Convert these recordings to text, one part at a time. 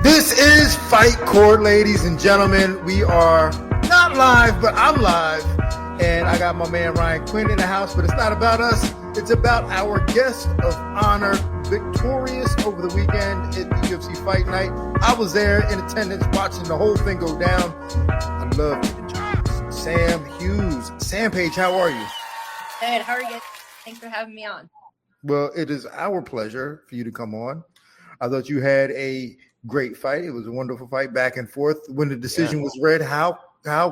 This is Fight Court, ladies and gentlemen. We are not live, but I'm live. And I got my man Ryan Quinn in the house, but it's not about us. It's about our guest of honor, victorious over the weekend at the UFC Fight Night. I was there in attendance watching the whole thing go down. I love it. Sam Hughes. Sam Page, how are you? Good. How are you? Thanks for having me on. Well, it is our pleasure for you to come on. I thought you had a great fight. It was a wonderful fight, back and forth. When the decision was read, how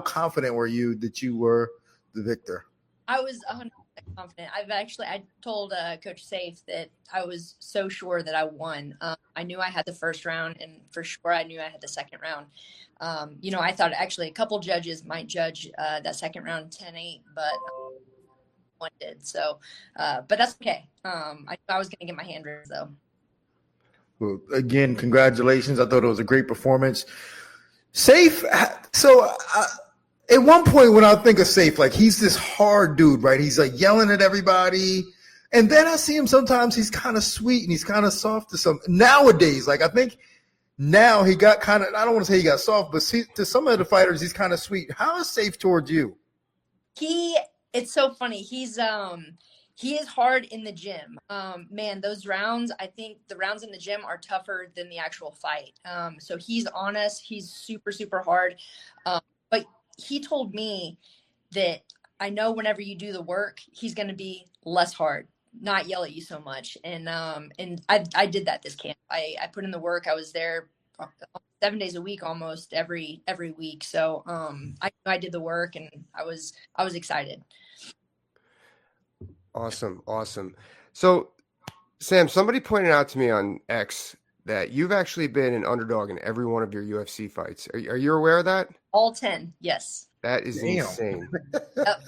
confident were you that you were the victor? I was 100% confident. I told Coach Safe that I was so sure that I won. I knew I had the first round, and for sure I knew I had the second round. I thought actually a couple judges might judge that second round 10-8, but one did. So, but that's okay. I was going to get my hand raised though. Well, again, congratulations. I thought it was a great performance. Safe. So at one point when I think of Safe, like he's this hard dude, right? He's like yelling at everybody. And then I see him sometimes he's kind of sweet and he's kind of soft to some. Nowadays, like I think now he got kind of, I don't want to say he got soft, but to some of the fighters, he's kind of sweet. How is Safe towards you? It's so funny. He is hard in the gym. Man, those rounds, I think the rounds in the gym are tougher than the actual fight. So he's honest. He's super, super hard. But he told me that I know whenever you do the work, he's going to be less hard, not yell at you so much. And I did that this camp. I put in the work. I was there 7 days a week, almost every week. So I did the work, and I was excited. Awesome. So, Sam, somebody pointed out to me on X that you've actually been an underdog in every one of your UFC fights. Are you aware of that? All 10, yes. That is insane.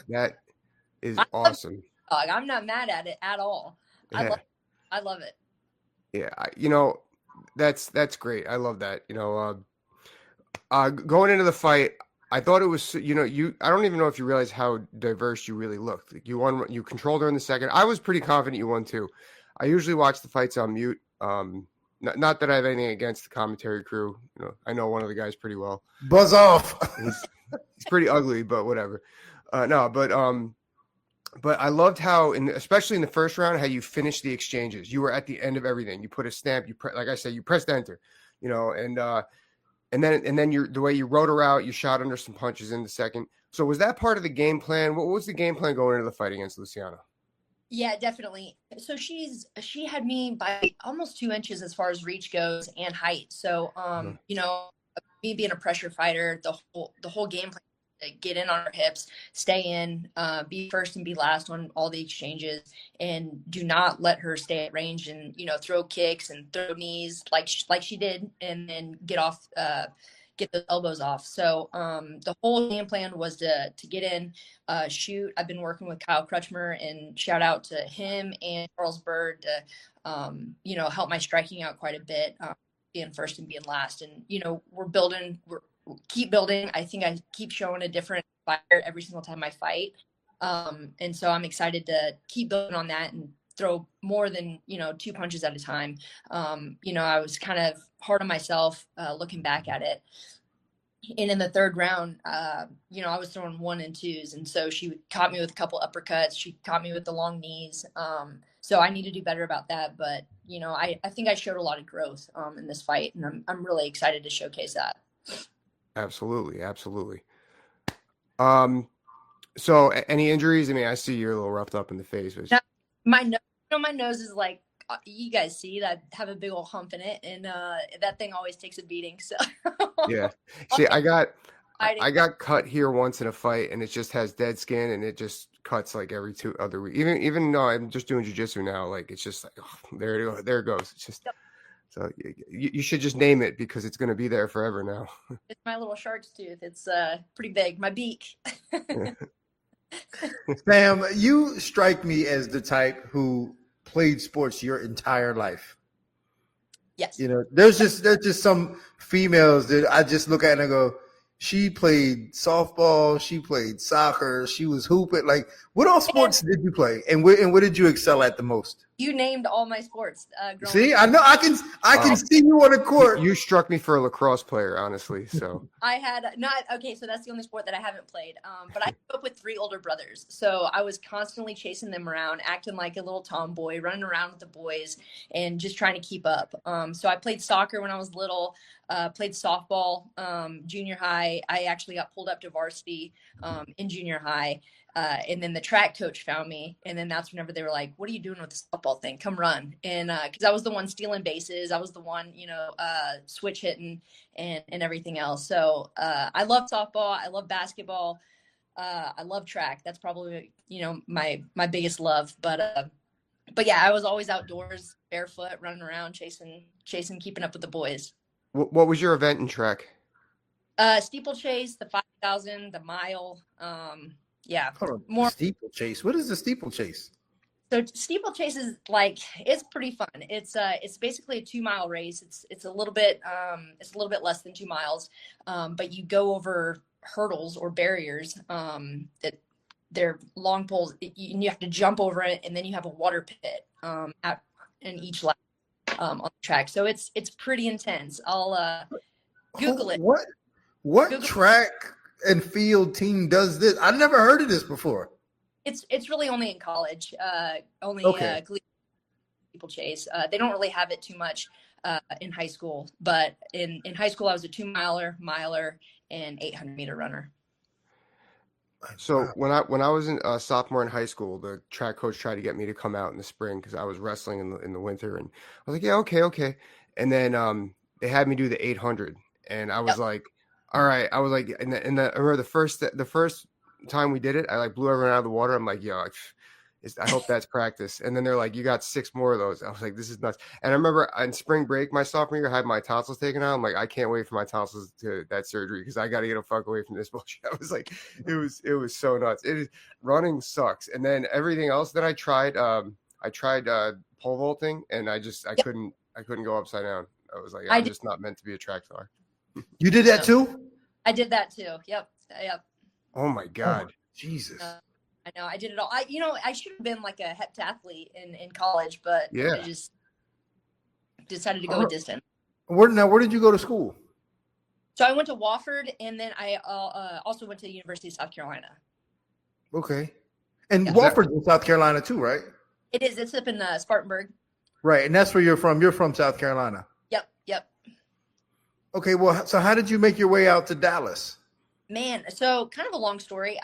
That is awesome. I'm not mad at it at all. Yeah. I love it. Yeah, that's great. I love that. Going into the fight, I thought it was, I don't even know if you realize how diverse you really looked. Like you controlled her in the second. I was pretty confident you won too. I usually watch the fights on mute. Not that I have anything against the commentary crew. I know one of the guys pretty well. Buzz off. He's pretty ugly, but whatever. But I loved how, especially in the first round, how you finished the exchanges. You were at the end of everything. You put a stamp. Like I said, you pressed enter. And then the way you wrote her out, you shot under some punches in the second. So was that part of the game plan? What was the game plan going into the fight against Luciana? Yeah, definitely. So she had me by almost 2 inches as far as reach goes and height. So me being a pressure fighter, the whole game plan, get in on her hips, stay in, be first and be last on all the exchanges, and do not let her stay at range and throw kicks and throw knees like she did, and then get the elbows off. So the whole game plan was to get in, shoot. I've been working with Kyle Crutchmer, and shout out to him and Charles Bird to help my striking out quite a bit, being first and being last. And we're keep building. I think I keep showing a different fighter every single time I fight. And so I'm excited to keep building on that and throw more than, 2 punches at a time. I was kind of hard on myself looking back at it. And in the third round, I was throwing 1 and 2s. And so she caught me with a couple uppercuts. She caught me with the long knees. So I need to do better about that. But, I think I showed a lot of growth in this fight, and I'm really excited to showcase that. Absolutely. So any injuries? I mean, I see you're a little roughed up in the face. But... My nose is like, you guys see that, have a big old hump in it, and that thing always takes a beating. So yeah. See, I got cut here once in a fight, and it just has dead skin, and it just cuts like every 2 other weeks. Even though I'm just doing jiu-jitsu now, like it's just like, oh, there it goes. It's just. Yep. So you should just name it, because it's going to be there forever now. It's my little shark's tooth. It's pretty big. My beak. Sam, you strike me as the type who played sports your entire life. Yes. There's just some females that I just look at and I go, she played softball, she played soccer, she was hooping. Like, what all sports did you play, and what did you excel at the most? You named all my sports. See, I know I can see you on the court. You struck me for a lacrosse player, honestly. So I had not okay. So that's the only sport that I haven't played. But I grew up with 3 older brothers, so I was constantly chasing them around, acting like a little tomboy, running around with the boys, and just trying to keep up. So I played soccer when I was little. Played softball junior high. I actually got pulled up to varsity in junior high. And then the track coach found me. And then that's whenever they were like, what are you doing with the softball thing? Come run. And because I was the one stealing bases. I was the one, switch hitting and everything else. So I love softball. I love basketball. I love track. That's probably, my biggest love. But yeah, I was always outdoors, barefoot, running around, chasing, keeping up with the boys. what was your event in track? Steeplechase, the 5,000, the mile. Yeah, more steeplechase. What is the steeplechase? So steeplechase is it's pretty fun. It's basically a 2-mile race. It's a little bit less than 2 miles, but you go over hurdles or barriers that they're long poles, and you have to jump over it, and then you have a water pit in each lap on the track. So it's pretty intense. I'll Google it. What Google track and field team does this? I've never heard of this before. It's really only in college. Steeplechase. They don't really have it too much in high school, but in high school I was a 2-miler, miler, and 800-meter runner. So when I was a sophomore in high school, the track coach tried to get me to come out in the spring because I was wrestling in the winter, and I was like, yeah, okay. And then they had me do the 800, and I was like, all right. I was like, I remember the first time we did it, I blew everyone out of the water. I'm like, yo, I hope that's practice. And then they're like, you got 6 more of those. I was like, this is nuts. And I remember on spring break, my sophomore year, I had my tonsils taken out. I'm like, I can't wait for my tonsils to that surgery because I got to get a fuck away from this bullshit. I was like, it was so nuts. Running sucks. And then everything else that I tried pole vaulting, and I couldn't go upside down. I was like, I'm just not meant to be a track star. You did that too? I did that too. Yep. Oh my God. Oh, Jesus. I know. I did it all. I should have been like a heptathlete in college, but yeah. I just decided to go a distance. Where did you go to school? So I went to Wofford, and then I also went to the University of South Carolina. Okay. And Wofford's in South Carolina too, right? It is. It's up in Spartanburg. Right. And that's where you're from. You're from South Carolina. Yep. Okay, well, so how did you make your way out to Dallas? Man, so kind of a long story.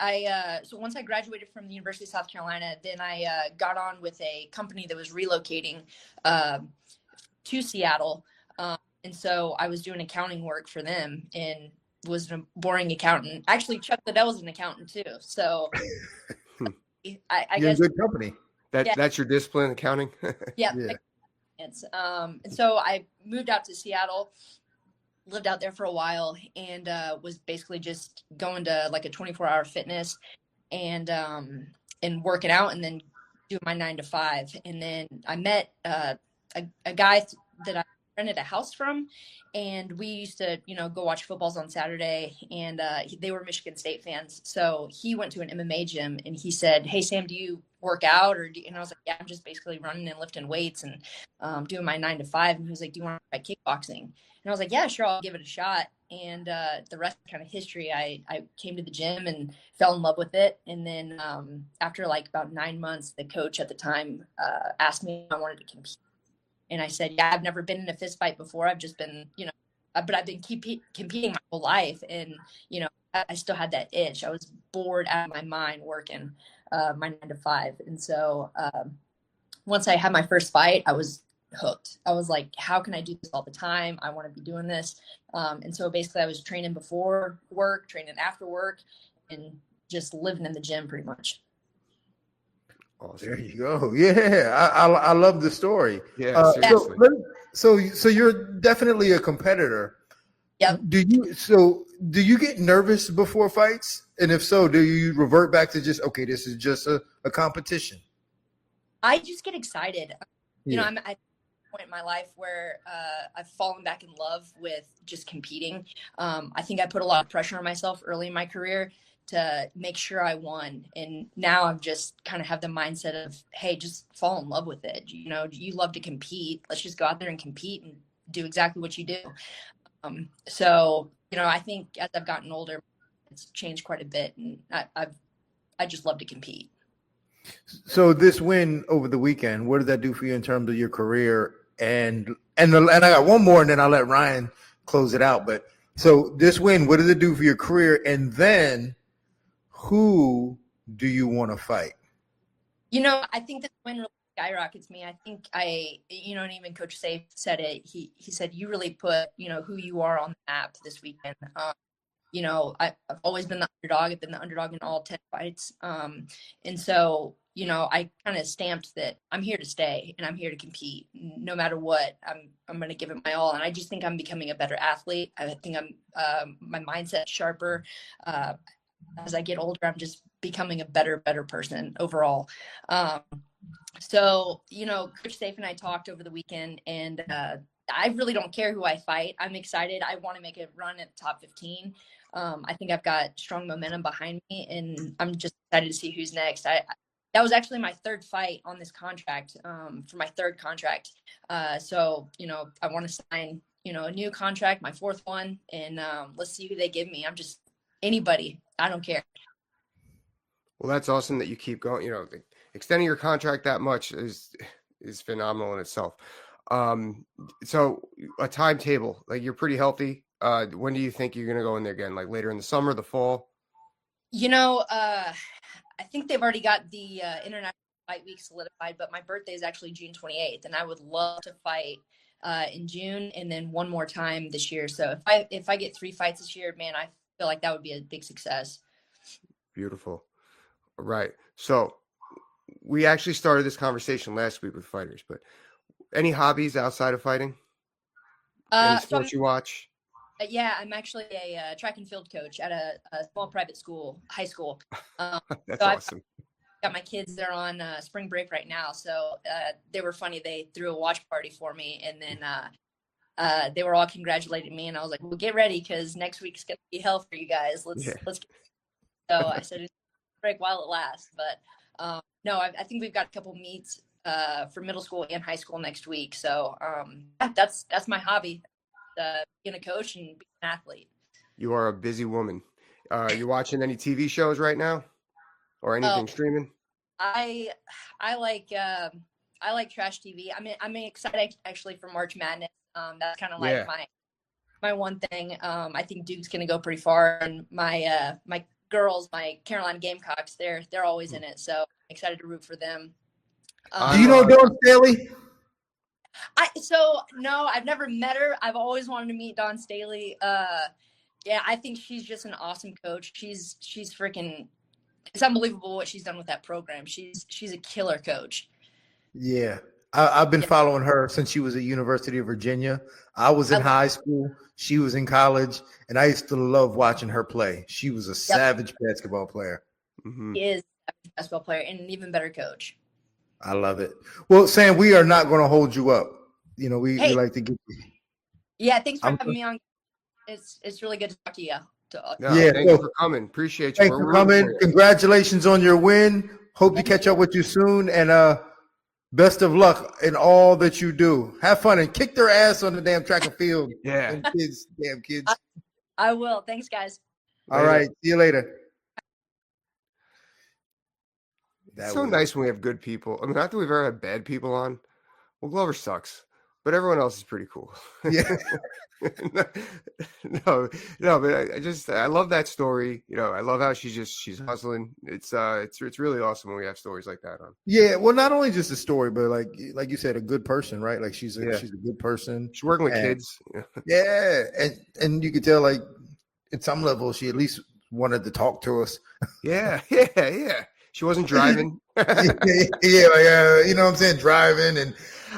So once I graduated from the University of South Carolina, then I got on with a company that was relocating to Seattle, and so I was doing accounting work for them and was a boring accountant. Actually, Chuck Liddell was an accountant too, so I guess good company. That's your discipline, accounting. Yeah. And so I moved out to Seattle, lived out there for a while, and was basically just going to like a 24-hour fitness and working out, and then doing my 9 to 5. And then I met a guy that I rented a house from, and we used to, go watch footballs on Saturday, and they were Michigan State fans. So he went to an MMA gym, and he said, "Hey, Sam, do you work out?" And I was like, "Yeah, I'm just basically running and lifting weights and doing my 9 to 5. And he was like, "Do you want to try kickboxing?" And I was like, "Yeah, sure, I'll give it a shot." And the rest is kind of history. I came to the gym and fell in love with it. And then after about 9 months, the coach at the time asked me if I wanted to compete. And I said, "Yeah, I've never been in a fist fight before. I've just been, but I've been competing my whole life." And, I still had that itch. I was bored out of my mind working my 9 to 5. And so once I had my first fight, I was hooked. I was like, how can I do this all the time? I want to be doing this. And so basically I was training before work, training after work, and just living in the gym pretty much. Awesome. There you go. Yeah. I love the story. Yeah. So you're definitely a competitor. Yep. Do you get nervous before fights? And if so, do you revert back to just, okay, this is just a competition? I just get excited. I'm at a point in my life where I've fallen back in love with just competing. I think I put a lot of pressure on myself early in my career to make sure I won. And now I'm just kind of have the mindset of, hey, just fall in love with it. You know, you love to compete. Let's just go out there and compete and do exactly what you do. So, you know, I think as I've gotten older, it's changed quite a bit, and I just love to compete. So this win over the weekend, what did that do for you in terms of your career? And I got one more, and then I'll let Ryan close it out. But so this win, what did it do for your career? And then who do you want to fight? You know, I think this win really skyrockets me. I think you know, and even Coach Safe said it. He said, you really put, you know, who you are on the map this weekend. You know, I've always been the underdog. I've been the underdog in all 10 fights. And so, you know, I kind of stamped that I'm here to stay and I'm here to compete no matter what. I'm going to give it my all. And I just think I'm becoming a better athlete. I think my mindset's sharper. As I get older, I'm just becoming a better person overall. So, you know, Coach Safe and I talked over the weekend, and I really don't care who I fight. I'm excited. I want to make a run at the top 15. I think I've got strong momentum behind me, and I'm just excited to see who's next. That was actually my third fight on this contract, for my third contract. So, you know, I want to sign, you know, a new contract, my fourth one, and let's see who they give me. I'm just anybody. I don't care. Well, that's awesome that you keep going. You know, extending your contract that much is phenomenal in itself. So a timetable, like you're pretty healthy. When do you think you're going to go in there again? Like later in the summer, the fall? You know, I think they've already got the international fight week solidified, but my birthday is actually June 28th, and I would love to fight in June and then one more time this year. So if I get 3 fights this year, man, I feel like that would be a big success. Beautiful. All right. So we actually started this conversation last week with fighters, but any hobbies outside of fighting? Any sports you watch? Yeah, I'm actually a track and field coach at a small private school, high school. That's awesome. I've got my kids, they're on spring break right now. So they were funny. They threw a watch party for me, and then they were all congratulating me. And I was like, well, get ready, because next week's going to be hell for you guys. Let's get So I said, it's break while it lasts. But no, I think we've got a couple meets for middle school and high school next week. So that's my hobby, being a coach and being an athlete. You are a busy woman. You watching any TV shows right now, or anything streaming? I like trash TV. I'm excited actually for March Madness. That's kind of like my one thing. I think Duke's gonna go pretty far, and my girls, my Carolina Gamecocks, they're always in it. So I'm excited to root for them. Do you know Dawn Staley? No, I've never met her. I've always wanted to meet Dawn Staley. Yeah, I think she's just an awesome coach. She's freaking. It's unbelievable what she's done with that program. She's a killer coach. Yeah, I've been following her since she was at University of Virginia. I was in high school. She was in college, and I used to love watching her play. She was a savage basketball player. Mm-hmm. She is a basketball player and an even better coach. I love it. Well, Sam, we are not going to hold you up. You know, we like to get you. Yeah, thanks for having me on. It's really good to talk to you. Thank you for coming. Appreciate you. Thanks for coming. Congratulations on your win. Hope to catch up with you soon, and best of luck in all that you do. Have fun and kick their ass on the damn track and field. Yeah. Damn kids. I will. Thanks, guys. All right. See you later. It's so nice when we have good people. I mean, not that we've ever had bad people on. Well, Glover sucks, but everyone else is pretty cool. Yeah. no, but I love that story. You know, I love how she's hustling. It's really awesome when we have stories like that on. Yeah. Well, not only just a story, but like you said, a good person, right? Like she's a good person. She's working with kids. Yeah. And you could tell, like, at some level, she at least wanted to talk to us. Yeah. She wasn't driving. You know what I'm saying? Driving. And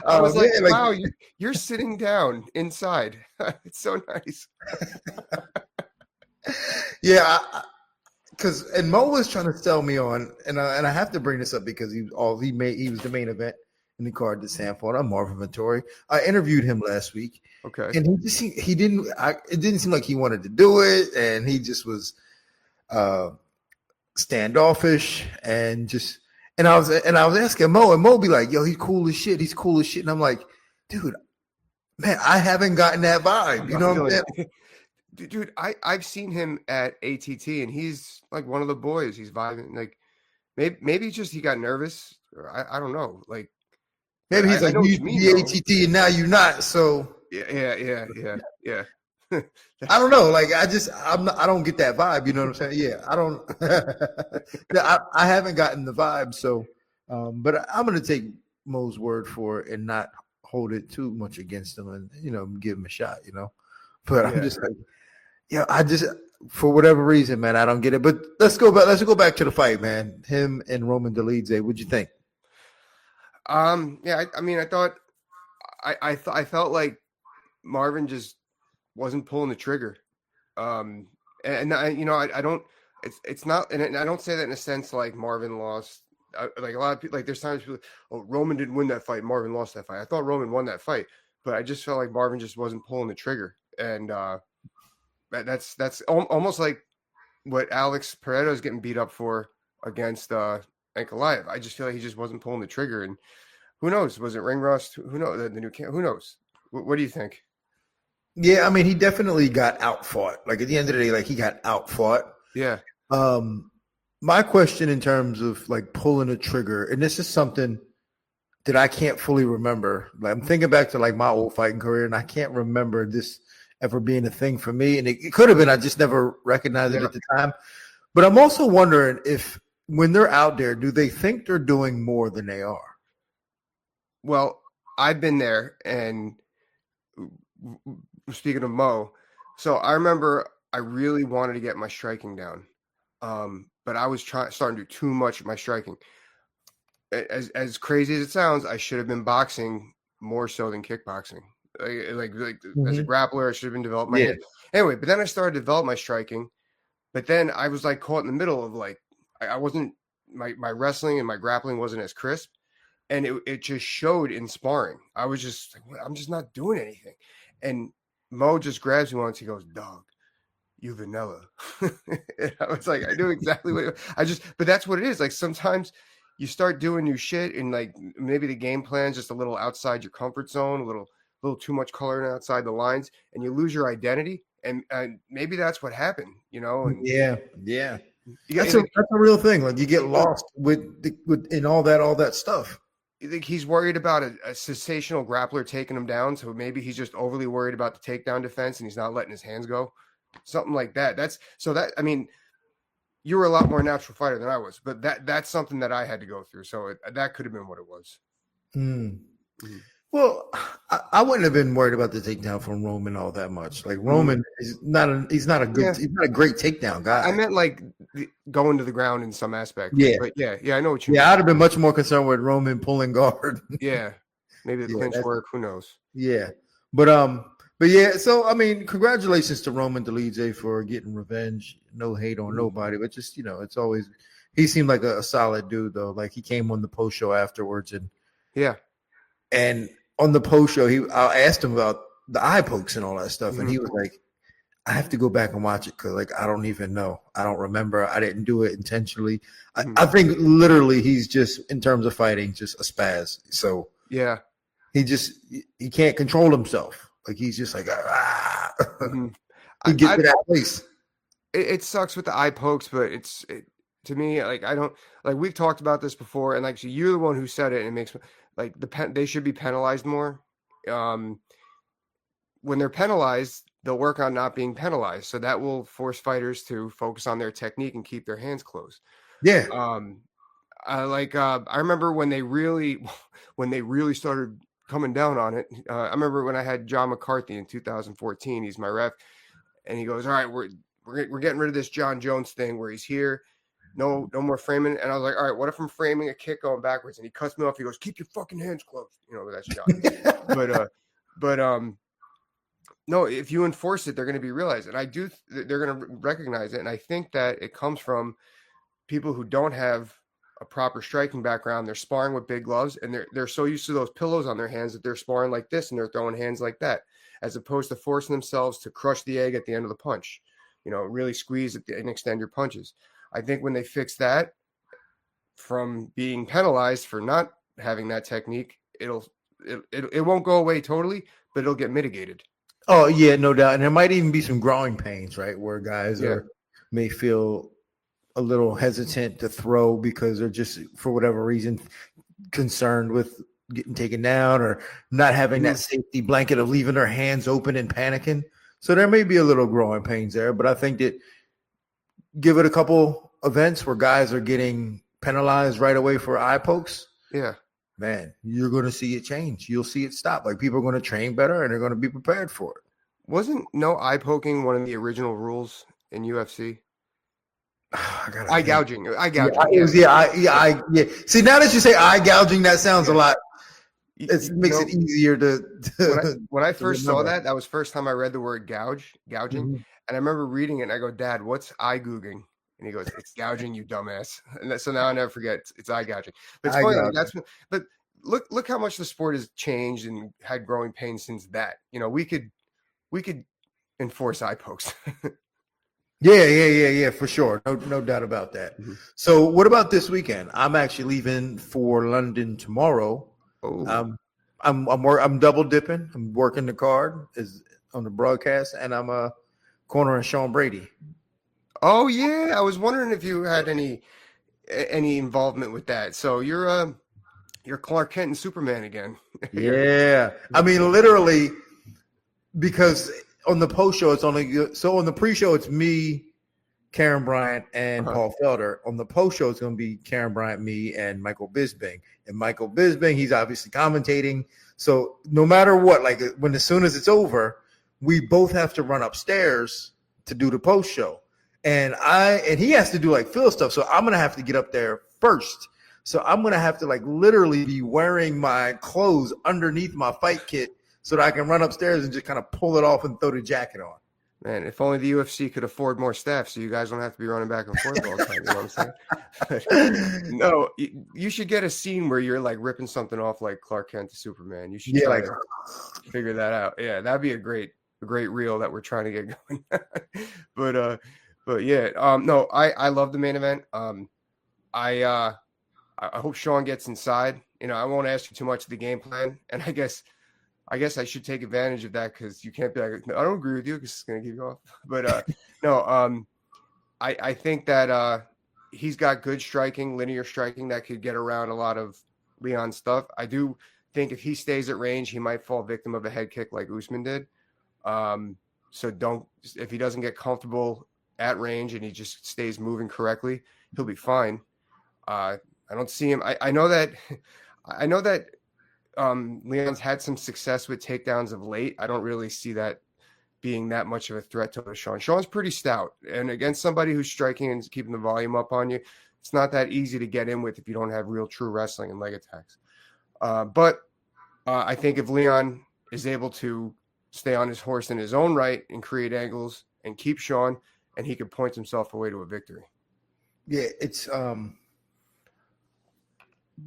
I was like, wow, you're sitting down inside. It's so nice. Yeah. And Mo was trying to sell me on, and I have to bring this up because he was the main event in the card that Sam fought on, Marvin Vettori. I interviewed him last week. Okay. And it didn't seem like he wanted to do it. And he just was, standoffish and just. And I was asking Mo, and Mo be like, "Yo, he's cool as shit. He's cool as shit." And I'm like, "Dude, man, I haven't gotten that vibe." You know what I'm saying? Dude, I've seen him at ATT, and he's like one of the boys. He's vibing. Like maybe just he got nervous. Or I don't know. Like maybe he's like, "You used to be ATT, and now you're not." So yeah. I don't know. Like I don't get that vibe. You know what I'm saying? Yeah, I don't. I haven't gotten the vibe. So, but I'm gonna take Mo's word for it and not hold it too much against him, and give him a shot. But I'm just like, I just for whatever reason, man, I don't get it. But let's go back to the fight, man. Him and Roman Dolidze. What'd you think? Yeah, I mean, I thought I felt like Marvin just wasn't pulling the trigger. And I don't, it's not, and I don't say that in a sense like Marvin lost. Like a lot of people, like there's times people, Roman didn't win that fight, Marvin lost that fight. I thought Roman won that fight, but I just felt like Marvin just wasn't pulling the trigger. And that's almost like what Alex Pereira is getting beat up for against Ankalaev. I just feel like he just wasn't pulling the trigger. And who knows? Was it ring rust? Who knows? The new camp? Who knows? What do you think? Yeah, I mean, he definitely got outfought. Like at the end of the day, like he got outfought. Yeah. My question in terms of like pulling a trigger, and this is something that I can't fully remember. Like, I'm thinking back to like my old fighting career, and I can't remember this ever being a thing for me. And it could have been, I just never recognized it at the time. But I'm also wondering if when they're out there, do they think they're doing more than they are? Well, I've been there, and speaking of Mo, so I remember I really wanted to get my striking down, but I was starting to do too much of my striking. As crazy as it sounds, I should have been boxing more so than kickboxing. Like as a grappler, I should have been developing my hand. Anyway, but then I started to develop my striking, but then I was like caught in the middle of like I wasn't my wrestling and my grappling wasn't as crisp, and it just showed in sparring. I was just like, I'm just not doing anything, and Mo just grabs me once. He goes, "Dog, you vanilla." And I was like, I knew exactly what but that's what it is. Like sometimes you start doing new shit, and like maybe the game plan's just a little outside your comfort zone, a little too much coloring outside the lines, and you lose your identity. And maybe that's what happened, And yeah. That's a real thing. Like you get lost with in all that stuff. You think he's worried about a sensational grappler taking him down, so maybe he's just overly worried about the takedown defense and he's not letting his hands go, something like that. I mean, you were a lot more natural fighter than I was, but that's something that I had to go through. So that could have been what it was. Well, I wouldn't have been worried about the takedown from Roman all that much. Like Roman is he's not a great takedown guy. I meant like going to the ground in some aspect. Yeah. But yeah, I know what you mean. Yeah, I'd have been much more concerned with Roman pulling guard. Yeah. Maybe the clinch work, who knows? Yeah. But yeah, so I mean, congratulations to Roman Dolidze for getting revenge. No hate on nobody, but just, it's always he seemed like a solid dude though. Like he came on the post show afterwards and on the post show, I asked him about the eye pokes and all that stuff, and he was like, "I have to go back and watch it because, like, I don't even know. I don't remember. I didn't do it intentionally. I think literally he's just, in terms of fighting, just a spaz. So yeah, he can't control himself. Like he's just like he gets to that place. It sucks with the eye pokes, but to me, like I don't like we've talked about this before, and like so you're the one who said it, and it makes me. Like they should be penalized more. When they're penalized, they'll work on not being penalized. So that will force fighters to focus on their technique and keep their hands closed. Yeah. I remember when they really started coming down on it. I remember when I had John McCarthy in 2014. He's my ref, and he goes, "All right, we're getting rid of this John Jones thing where he's here. No more framing." And I was like, all right, what if I'm framing a kick going backwards? And he cuts me off. He goes, "Keep your fucking hands closed." That's John. but no, if you enforce it, they're going to be realized. And they're going to recognize it. And I think that it comes from people who don't have a proper striking background. They're sparring with big gloves, and they're so used to those pillows on their hands that they're sparring like this, and they're throwing hands like that, as opposed to forcing themselves to crush the egg at the end of the punch. Really squeeze it and extend your punches. I think when they fix that from being penalized for not having that technique, it won't go away totally, but it'll get mitigated. Oh yeah, no doubt. And there might even be some growing pains, right? Where guys may feel a little hesitant to throw because they're just, for whatever reason, concerned with getting taken down or not having that safety blanket of leaving their hands open and panicking. So there may be a little growing pains there, but I think that give it a couple events where guys are getting penalized right away for eye pokes. Yeah. Man, you're going to see it change. You'll see it stop. Like, people are going to train better and they're going to be prepared for it. Wasn't no eye poking one of the original rules in UFC? Eye gouging. Yeah. See, now that you say eye gouging, that sounds a lot. It makes it easier to when I first saw that was the first time I read the word gouging. Mm-hmm. And I remember reading it and I go, Dad, what's eye gouging? And he goes, it's gouging, you dumbass. And so now I never forget it's eye gouging. But it's funny, but look how much the sport has changed and had growing pains since that. You know, we could enforce eye pokes. Yeah, for sure. No doubt about that. Mm-hmm. So what about this weekend? I'm actually leaving for London tomorrow. Oh. I'm double dipping. I'm working the card on the broadcast, and I'm cornering Sean Brady. Oh yeah, I was wondering if you had any involvement with that. So you're Clark Kent and Superman again. Yeah, I mean literally, because on the post show it's only so on the pre-show it's me, Karen Bryant, and Paul Felder. On the post show it's going to be Karen Bryant, me, and Michael Bisping. And Michael Bisping, he's obviously commentating. So no matter what, like as soon as it's over, we both have to run upstairs to do the post show. And he has to do like field stuff. So I'm going to have to get up there first. So I'm going to have to like literally be wearing my clothes underneath my fight kit so that I can run upstairs and just kind of pull it off and throw the jacket on. Man, if only the UFC could afford more staff so you guys don't have to be running back and forth all the time. You know what I'm saying? No, you should get a scene where you're like ripping something off like Clark Kent to Superman. You should figure that out. Yeah, that'd be a great reel that we're trying to get going. But yeah, no, I love the main event. I hope Sean gets inside. You know, I won't ask you too much of the game plan, and I guess I should take advantage of that because you can't be like, no, I don't agree with you because it's going to keep you off. But no, I think that he's got good striking, linear striking that could get around a lot of Leon's stuff. I do think if he stays at range, he might fall victim of a head kick like Usman did. So if he doesn't get comfortable at range and he just stays moving correctly, he'll be fine. I don't see him. I know that Leon's had some success with takedowns of late. I don't really see that being that much of a threat to Sean. Sean's pretty stout, and against somebody who's striking and keeping the volume up on you, it's not that easy to get in with if you don't have real true wrestling and leg attacks. But I think if Leon is able to stay on his horse in his own right and create angles and keep Sean, and he could point himself away to a victory. Yeah,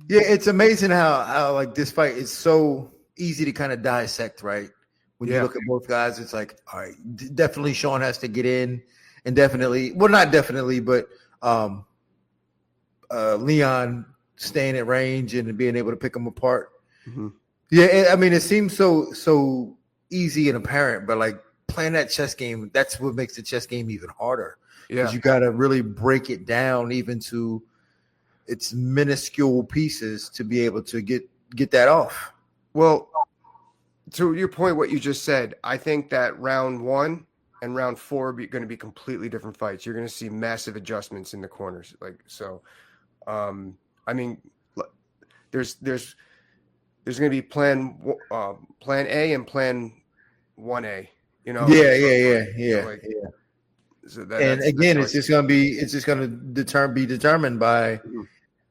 it's amazing how like this fight is so easy to kind of dissect, right? When you look at both guys, it's like, all right, definitely Sean has to get in, and not definitely, but Leon staying at range and being able to pick them apart. Mm-hmm. Yeah, I mean, it seems so easy and apparent, but like playing that chess game, that's what makes the chess game even harder. Yeah, because you got to really break it down even to its minuscule pieces to be able to get that off. Well, to your point, what you just said, I think that round 1 and round 4 are going to be completely different fights. You're going to see massive adjustments in the corners. I mean, there's going to be plan A and plan 1A. You know. Yeah. So it's just going to be determined by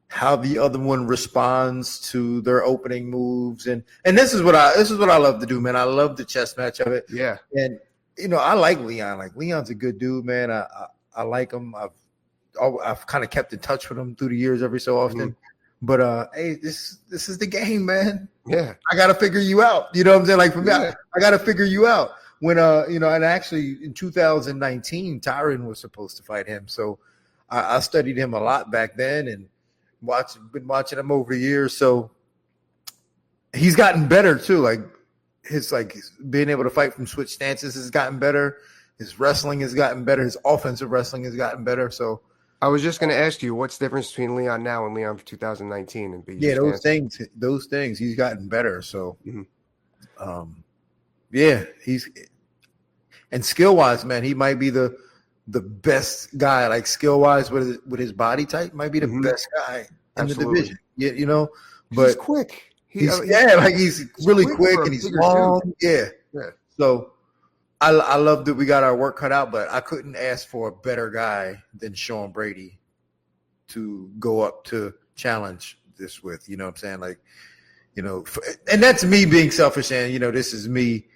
how the other one responds to their opening moves, and this is what I love to do, man. I love the chess match of it. Yeah, and I like Leon. Like, Leon's a good dude, man. I like him. I've kind of kept in touch with him through the years every so often. Mm-hmm. But hey, this is the game, man. Yeah, I got to figure you out. You know what I'm saying? Like, for me, I got to figure you out. When and actually in 2019, Tyron was supposed to fight him. So I studied him a lot back then and been watching him over the years. So he's gotten better too. Like his being able to fight from switch stances has gotten better. His wrestling has gotten better. His offensive wrestling has gotten better. So I was just going to ask you, what's the difference between Leon now and Leon for 2019? And yeah, those things, he's gotten better. So, Mhm. Yeah, and skill wise, man, he might be the best guy. Like skill wise, with his body type, might be the best guy in the division. Yeah, you know, but he's quick. He's really quick and he's long. Yeah. So I love that we got our work cut out, but I couldn't ask for a better guy than Sean Brady to go up to challenge this with. You know what I'm saying? Like, you know, and that's me being selfish, and you know, this is me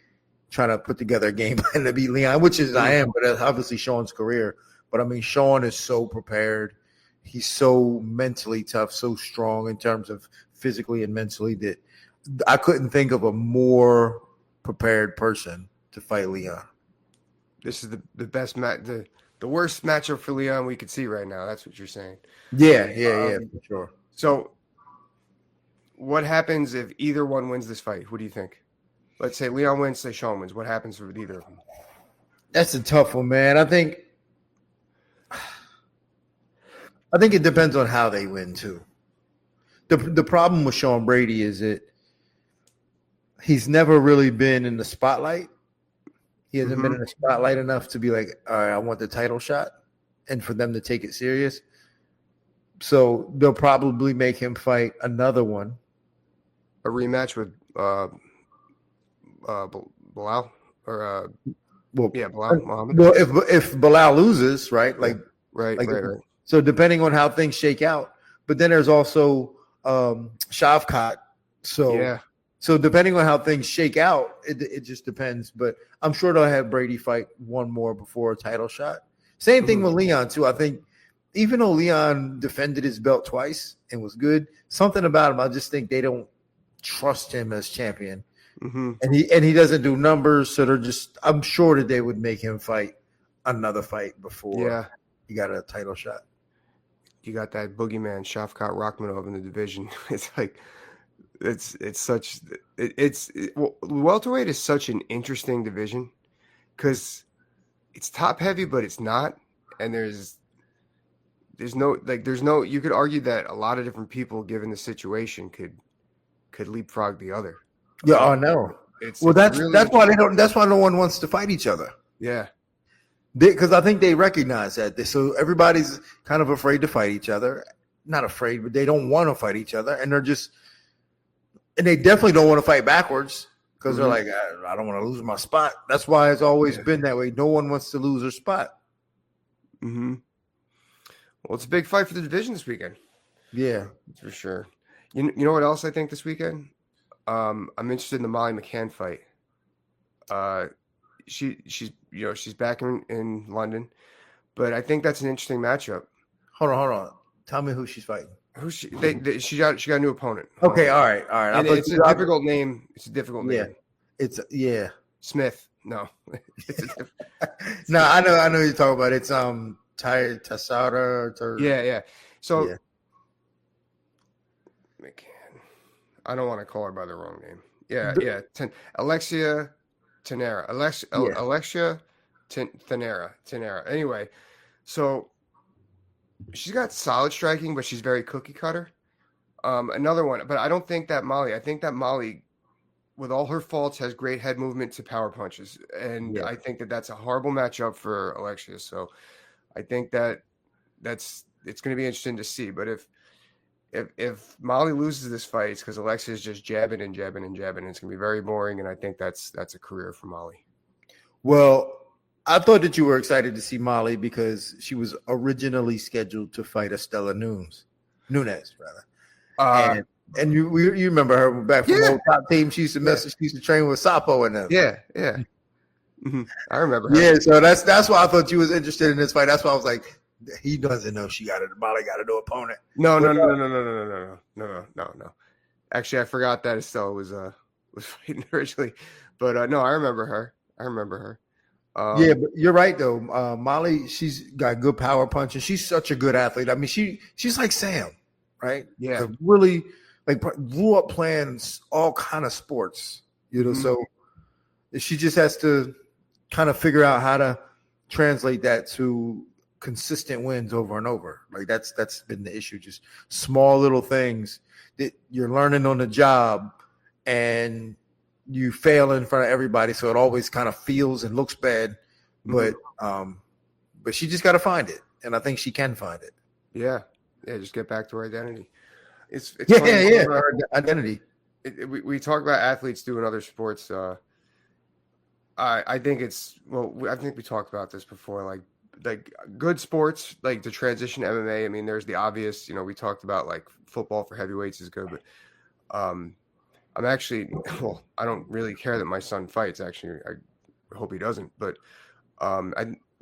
trying to put together a game plan to beat Leon, which is I am, but that's obviously Sean's career. But I mean, Sean is so prepared. He's so mentally tough, so strong in terms of physically and mentally that I couldn't think of a more prepared person to fight Leon. This is the best match, the worst matchup for Leon we could see right now. That's what you're saying. Yeah, for sure. So what happens if either one wins this fight? What do you think? Let's say Leon wins, say Sean wins. What happens with either of them? That's a tough one, man. I think it depends on how they win too. The problem with Sean Brady is that he's never really been in the spotlight. He hasn't been in the spotlight enough to be like, all right, I want the title shot, and for them to take it serious. So they'll probably make him fight another one. A rematch with Bilal or Bilal Muhammad. Well, if Bilal loses, right? Like right. So depending on how things shake out, but then there's also Shavkat. So depending on how things shake out, it just depends. But I'm sure they'll have Brady fight one more before a title shot. Same thing with Leon too. I think even though Leon defended his belt twice and was good, something about him, I just think they don't trust him as champion. And he doesn't do numbers, so I'm sure that they would make him fight another fight before he got a title shot. You got that boogeyman Shavkat Rakhmonov in the division. It's like welterweight is such an interesting division because it's top heavy, but it's not, and there's no you could argue that a lot of different people given the situation could leapfrog the other. Yeah, I know. That's why no one wants to fight each other. Yeah. Because I think they recognize that. So everybody's kind of afraid to fight each other. Not afraid, but they don't want to fight each other. And they definitely don't want to fight backwards because they're like, I don't want to lose my spot. That's why it's always been that way. No one wants to lose their spot. Well, it's a big fight for the division this weekend. Yeah. For sure. You know what else I think this weekend? I'm interested in the Molly McCann fight. She's back in London, but I think that's an interesting matchup. Hold on. Tell me who she's fighting. She got a new opponent. Okay, all right. It's a difficult name. It's a difficult name. Smith. No. No, I know you're talking about. It's Tassara. Yeah. So McCann. I don't want to call her by the wrong name. Alexia Tenera. Alexia Tenera. Anyway, so she's got solid striking, but she's very cookie cutter. Another one, but I don't think that Molly. I think that Molly, with all her faults, has great head movement to power punches, and I think that's a horrible matchup for Alexia. So I think it's going to be interesting to see. But if Molly loses this fight, it's because Alexia is just jabbing and jabbing and jabbing. And it's going to be very boring, and I think that's a career for Molly. Well, I thought that you were excited to see Molly because she was originally scheduled to fight Estella Nunes, rather. And you remember her back from the old top team. She used to She used to train with Sapo and them. Yeah. I remember her. Yeah, so that's why I thought you was interested in this fight. That's why I was like, he doesn't know Molly got a new opponent. No. Actually, I forgot that Estelle was fighting originally, but no, I remember her. Yeah, but you're right though. Molly, she's got good power punch, and she's such a good athlete. I mean, she's like Sam, right? Yeah. Like, really, like grew up playing all kind of sports, So she just has to kind of figure out how to translate that to consistent wins over and over. Like that's been the issue. Just small little things that you're learning on the job, and you fail in front of everybody, so it always kind of feels and looks bad. But she just got to find it, and I think she can find it. Yeah, just get back to her identity. It's her identity. We talk about athletes doing other sports. I think I think we talked about this before. Like good sports, like the transition to MMA. I mean, there's the obvious. We talked about like football for heavyweights is good, but I'm actually, I don't really care that my son fights. Actually, I hope he doesn't. But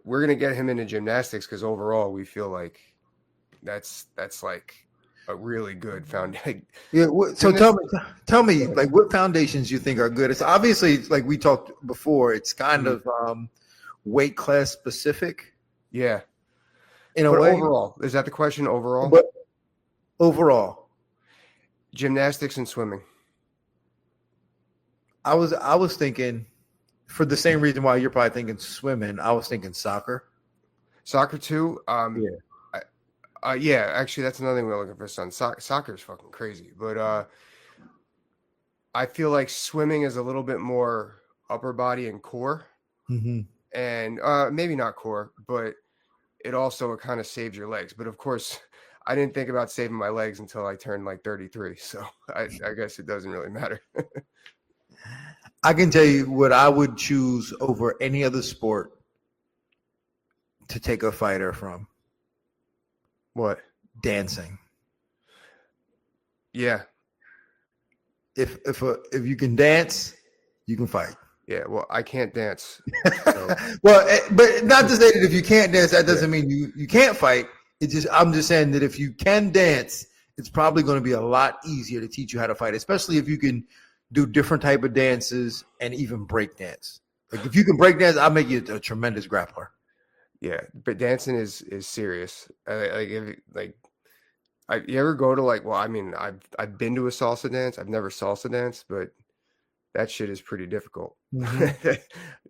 we're gonna get him into gymnastics because overall we feel like that's like a really good foundation. Yeah. So tell me, like, what foundations you think are good? It's obviously, like we talked before, it's kind of weight class specific. Yeah. In a way. Overall, is that the question? Overall. But overall, gymnastics and swimming. I was thinking, for the same reason why you're probably thinking swimming, I was thinking soccer. Soccer too. Yeah. Actually, that's another thing we're looking for. Son, soccer is fucking crazy, but I feel like swimming is a little bit more upper body and core, and maybe not core, but it also kind of saves your legs. But of course, I didn't think about saving my legs until I turned like 33, so I guess it doesn't really matter. I can tell you what I would choose over any other sport to take a fighter from. What? Dancing. Yeah. If you can dance, you can fight. Yeah, well, I can't dance. So. Well, but not to say that if you can't dance, that doesn't mean you can't fight. I'm just saying that if you can dance, it's probably going to be a lot easier to teach you how to fight, especially if you can do different type of dances and even break dance. Like if you can break dance, I'll make you a tremendous grappler. Yeah, but dancing is serious. You ever go to I've been to a salsa dance. I've never salsa danced, but that shit is pretty difficult. The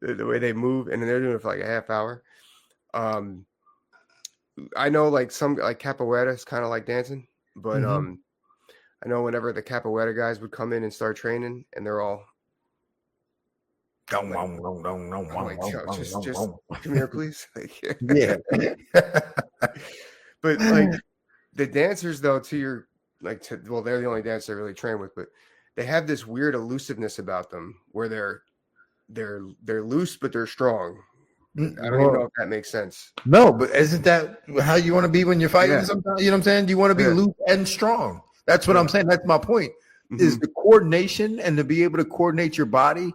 way they move, and then they're doing it for like a half hour. I know like some like capoeira is kind of like dancing, but I know whenever the capoeira guys would come in and start training, and they're all just come here, please. Yeah. But like the dancers, though, they're the only dancer I really train with, but they have this weird elusiveness about them where they're loose, but they're strong. I don't even know if that makes sense. No, but isn't that how you want to be when you're fighting? Yeah. Sometimes, you know what I'm saying? You want to be loose and strong. That's what I'm saying. That's my point. Is the coordination, and to be able to coordinate your body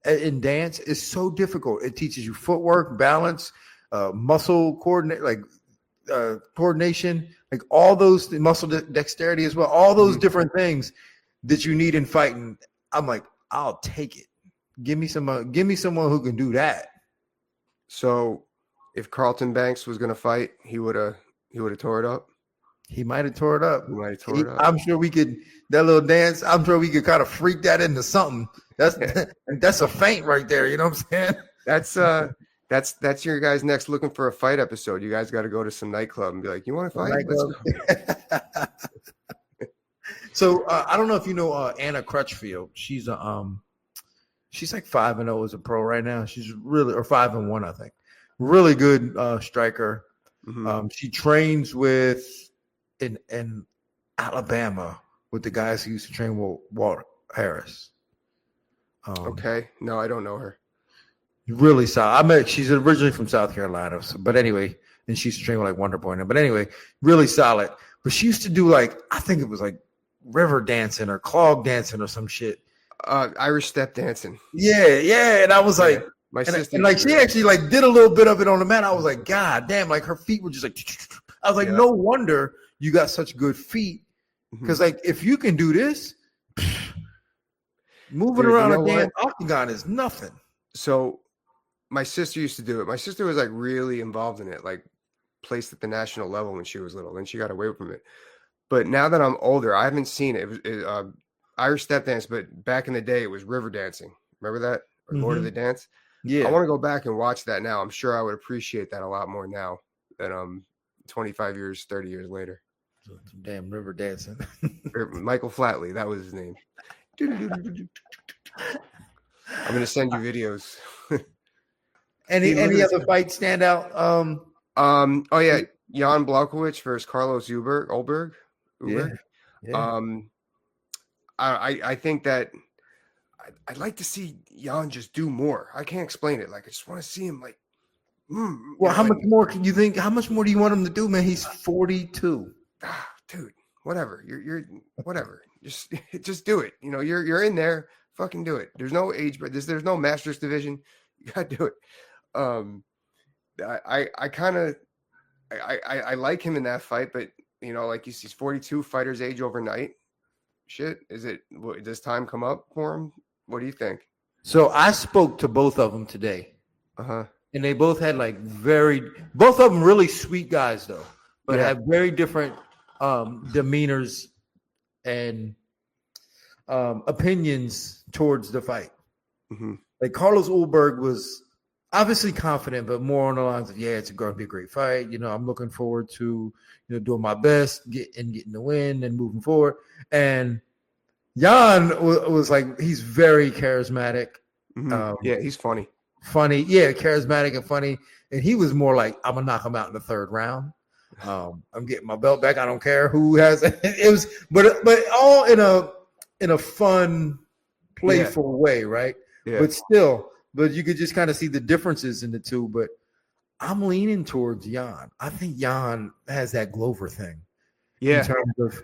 in dance is so difficult. It teaches you footwork, balance, muscle coordination, like all those muscle dexterity as well. All those different things that you need in fighting. I'm like, I'll take it. Give me someone who can do that. So, if Carlton Banks was going to fight, he would have tore it up. He might have tore it up. I'm sure we could, that little dance, I'm sure we could kind of freak that into something. That's a feint right there. You know what I'm saying? That's your guys' next looking for a fight episode. You guys got to go to some nightclub and be like, you want to fight? Let's go. So I don't know if you know Anna Crutchfield. She's like 5-0 as a pro right now. She's really, or 5-1, I think. Really good striker. She trains in Alabama with the guys who used to train with Walt Harris. Okay. No, I don't know her. Really solid. She's originally from South Carolina. But anyway, and she used to train with like Wonder Boy. But anyway, really solid. But she used to do I think it was like river dancing or clog dancing or some shit. Irish step dancing. Yeah. And I was like, my sister. And she actually did a little bit of it on the mat. I was like, God damn, her feet were just like, I was like, no wonder you got such good feet. Because if you can do this, moving around a damn octagon is nothing. So my sister used to do it. My sister was like really involved in it, like placed at the national level when she was little, and she got away from it. But now that I'm older, I haven't seen it. It was Irish step dance, but back in the day, it was river dancing. Remember that? Or Lord of the Dance? Yeah. I want to go back and watch that now. I'm sure I would appreciate that a lot more now than 25 years, 30 years later. Damn river dancing. Michael Flatley, that was his name. I'm going to send you videos. Any other fight stand out? Oh yeah, Jan Blachowicz versus Carlos Ulberg. Yeah. I think that I'd like to see Jan just do more. I can't explain it. Like I just want to see him like. Well, how much more can you think? How much more do you want him to do, man? He's 42. Dude, whatever. You're whatever. Just do it. You know, you're in there. Fucking do it. There's no age, but there's no Masters division. You gotta do it. I kind of I like him in that fight, but you know, like he's 42. Fighters age overnight. Shit, does time come up for him? What do you think? So I spoke to both of them today. Uh-huh. And they both had like both of them really sweet guys though, but have very different demeanors and opinions towards the fight. Mm-hmm. Like Carlos Ulberg was obviously confident, but more on the lines of, it's going to be a great fight. You know, I'm looking forward to, doing my best, getting the win and moving forward. And Jan was like, he's very charismatic. Mm-hmm. He's funny. Charismatic and funny. And he was more like, I'm gonna knock him out in the third round. I'm getting my belt back. I don't care who has it. It was, but all in a fun, playful way, right? Yeah. But you could just kind of see the differences in the two. But I'm leaning towards Jan. I think Jan has that Glover thing. Yeah. In terms of,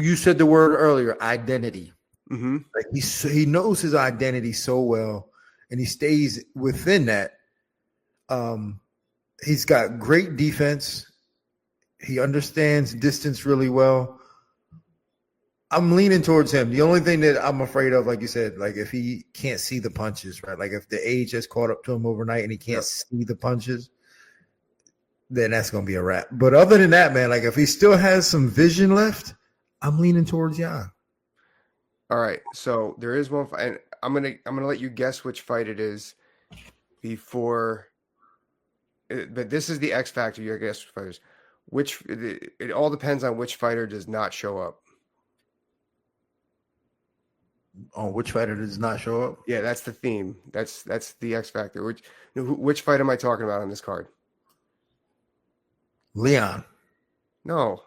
you said the word earlier, identity. Mm-hmm. Like he knows his identity so well, and he stays within that. He's got great defense. He understands distance really well. I'm leaning towards him. The only thing that I'm afraid of, like you said, like if he can't see the punches, right? Like if the age has caught up to him overnight and he can't see the punches, then that's going to be a wrap. But other than that, man, like if he still has some vision left, I'm leaning towards Jan. All right. So there is one fight, and I'm gonna let you guess which fight it is before. But this is the X factor. Your guess fighters. It all depends on which fighter does not show up. On which fighter does not show up? Yeah, that's the theme. That's the X factor. Which fight am I talking about on this card? Leon. No.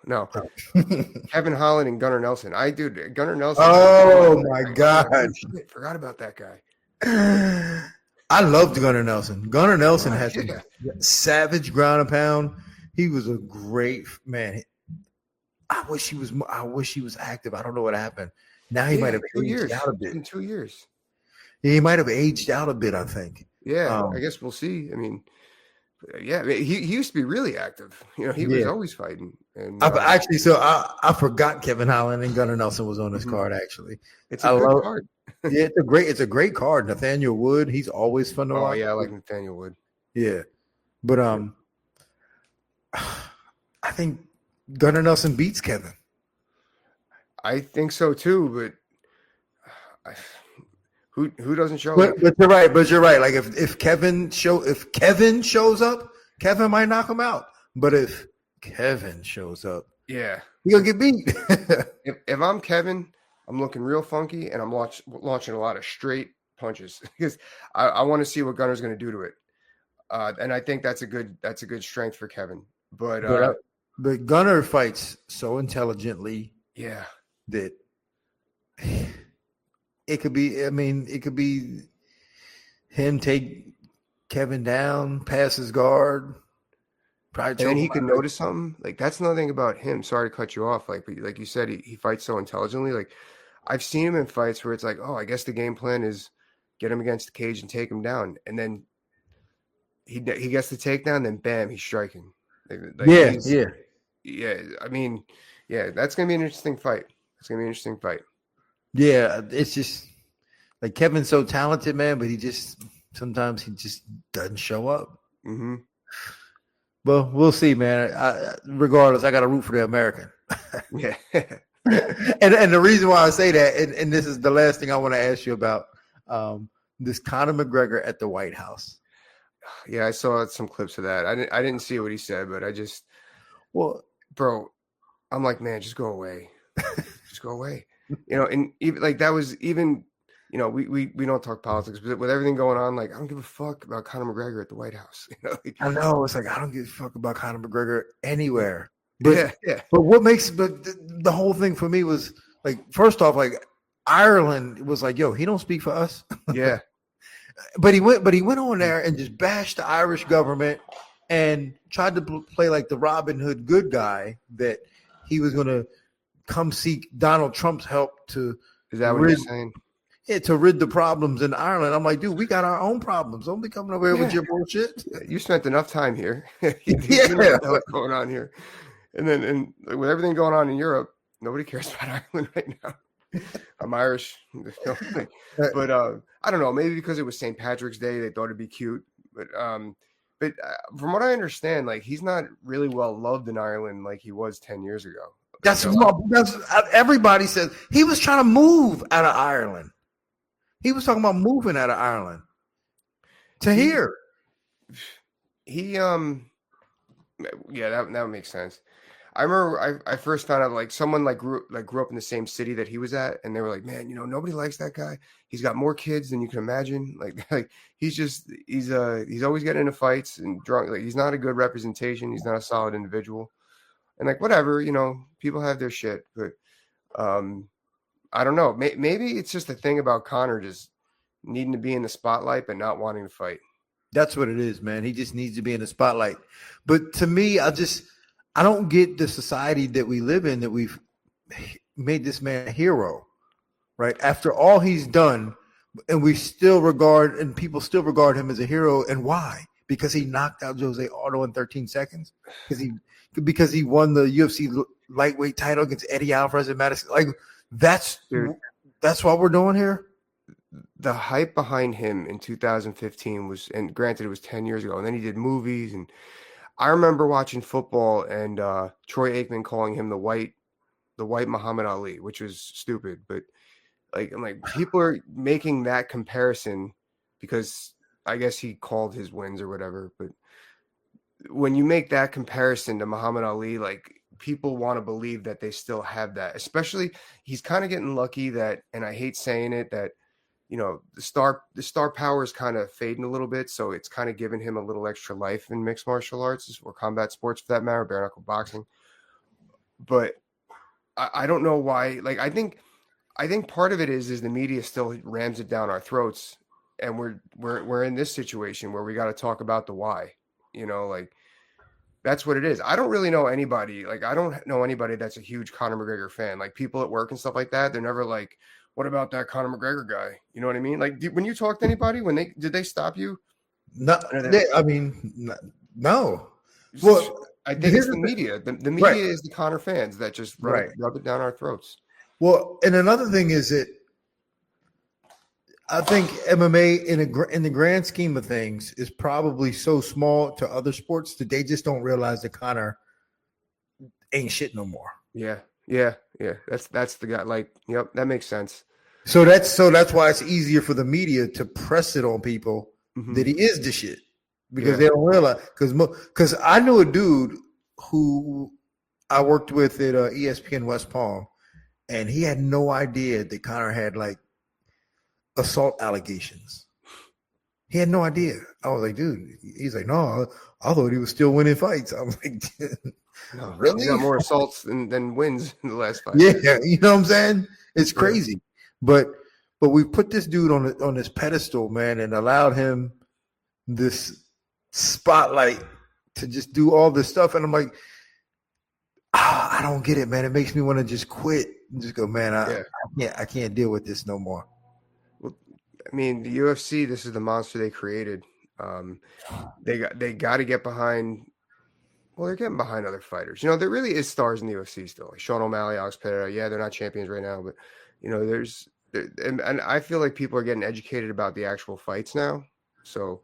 Kevin Holland and Gunnar Nelson. Gunnar Nelson. Oh my God. Shit, forgot about that guy. I loved Gunnar Nelson. Gunnar Nelson has some savage ground and pound. He was a great man. I wish he was active. I don't know what happened. Now he might have aged out a bit. In 2 years. He might have aged out a bit, I think. Yeah, I guess we'll see. I mean, he used to be really active. You know, he was always fighting. And I forgot Kevin Holland and Gunnar Nelson was on this card. Actually, it's a good card. It's a great card. Nathaniel Wood, he's always fun to watch. Oh yeah, I like Nathaniel Wood. Yeah, but I think Gunnar Nelson beats Kevin. I think so too, but who doesn't show up? But you're right. Like if Kevin shows up, Kevin might knock him out. But if Kevin shows up, he's gonna get beat. if I'm Kevin, I'm looking real funky, and I'm launching a lot of straight punches because I want to see what Gunnar's going to do to it. And I think that's a good strength for Kevin. But Gunnar fights so intelligently. Yeah. That it could be. I mean, it could be him take Kevin down, pass his guard. And then he could notice something. Like that's another thing about him. Sorry to cut you off. Like you said, he fights so intelligently. Like I've seen him in fights where it's like, oh, I guess the game plan is get him against the cage and take him down, and then he gets the takedown, then bam, he's striking. Yeah. I mean, that's gonna be an interesting fight. It's gonna be an interesting fight. Yeah, it's just like Kevin's so talented, man, but he just sometimes he just doesn't show up. Mm-hmm. Well, we'll see, man. Regardless, I got to root for the American. Yeah. and the reason why I say that, and this is the last thing I want to ask you about, this Conor McGregor at the White House. Yeah, I saw some clips of that. I didn't see what he said, but bro, I'm like, man, just go away. Just go away. And even like that was even, we don't talk politics, but with everything going on, like I don't give a fuck about Conor McGregor at the White House. I know, it's like I don't give a fuck about Conor McGregor anywhere. But yeah. But what makes the whole thing for me was like, first off, like Ireland was like, yo, he don't speak for us. Yeah. But he went on there and just bashed the Irish government and tried to play like the Robin Hood good guy, that he was going to come seek Donald Trump's help to. Is that what you're saying? Yeah, to rid the problems in Ireland. I'm like, dude, we got our own problems. Don't be coming over here with your bullshit. You spent enough time here. You know what's going on here. And with everything going on in Europe, nobody cares about Ireland right now. I'm Irish, but I don't know. Maybe because it was St. Patrick's Day, they thought it'd be cute. But from what I understand, like he's not really well loved in Ireland like he was 10 years ago. That's everybody says he was trying to move out of Ireland. He was talking about moving out of Ireland to here. Yeah, that makes sense. I remember I first found out like someone grew up in the same city that he was at, and they were like, man, nobody likes that guy. He's got more kids than you can imagine. Like he's always getting into fights and drunk. Like he's not a good representation. He's not a solid individual. And like whatever, people have their shit, but I don't know. Maybe it's just a thing about Conor just needing to be in the spotlight but not wanting to fight. That's what it is, man. He just needs to be in the spotlight. But to me, I don't get the society that we live in, that we've made this man a hero, right? After all he's done, and people still regard him as a hero. And why? Because he knocked out Jose Aldo in 13 seconds? Because he won the UFC lightweight title against Eddie Alvarez and Madison? Like, that's what we're doing here? The hype behind him in 2015 was, and granted it was 10 years ago, and then he did movies, and I remember watching football and Troy Aikman calling him the white Muhammad Ali, which was stupid. But I'm like, people are making that comparison because I guess he called his wins or whatever. But when you make that comparison to Muhammad Ali, like people want to believe that they still have that. Especially, he's kind of getting lucky that, and I hate saying it, that the star power is kind of fading a little bit, so it's kind of giving him a little extra life in mixed martial arts or combat sports for that matter, bare knuckle boxing. But I don't know why. Like I think part of it is the media still rams it down our throats, and we're in this situation where we got to talk about the why. Like that's what it is. I don't really know anybody. Like I don't know anybody that's a huge Conor McGregor fan. Like people at work and stuff like that, they're never like, what about that Conor McGregor guy? You know what I mean? Like, when you talk to anybody, did they stop you? No, no. Well, I think it's the media. The media right. is the Conor fans that just rub it down our throats. Well, and another thing is that I think MMA in the grand scheme of things is probably so small to other sports that they just don't realize that Conor ain't shit no more. Yeah. That's the guy. Like, yep, that makes sense. So that's why it's easier for the media to press it on people that he is the shit, because they don't realize. Because I knew a dude who I worked with at ESPN West Palm, and he had no idea that Conor had like assault allegations. He had no idea. I was like, dude. He's like, no, I thought he was still winning fights. I was like, no, really? He got more assaults than wins in the last 5 years. Yeah, you know what I'm saying? It's crazy. But we put this dude on this pedestal, man, and allowed him this spotlight to just do all this stuff. And I'm like, I don't get it, man. It makes me want to just quit and just go, man, I can't deal with this no more. Well, I mean, the UFC, this is the monster they created. They got to get behind. Well, they're getting behind other fighters. There really is stars in the UFC still. Like Sean O'Malley, Alex Pereira. Yeah, they're not champions right now, but and I feel like people are getting educated about the actual fights now. So,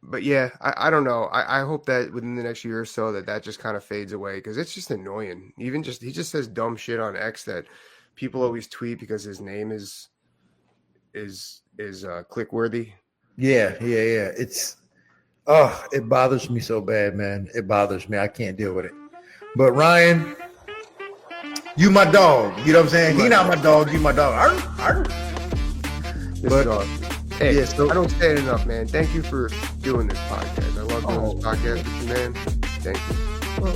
but yeah, I don't know. I hope that within the next year or so that just kind of fades away, because it's just annoying. He just says dumb shit on X that people always tweet because his name is click worthy. Yeah. It bothers me so bad, man. It bothers me. I can't deal with it. But Ryan, you my dog. You know what I'm saying? He not my dog. You my dog. Arr. This is awesome. Hey, yeah, so I don't say it enough, man. Thank you for doing this podcast. I love doing this podcast with you, man. Thank you. Well,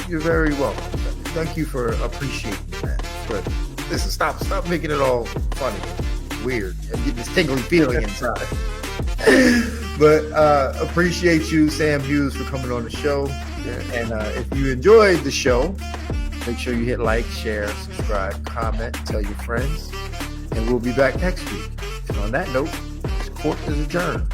you're very welcome. Thank you for appreciating that. But listen, stop making it all funny, weird. I'm getting this tingly feeling inside. But appreciate you, Sam Hughes, for coming on the show. Yeah. And if you enjoyed the show, make sure you hit like, share, subscribe, comment, tell your friends, and we'll be back next week. And on that note, this court is adjourned.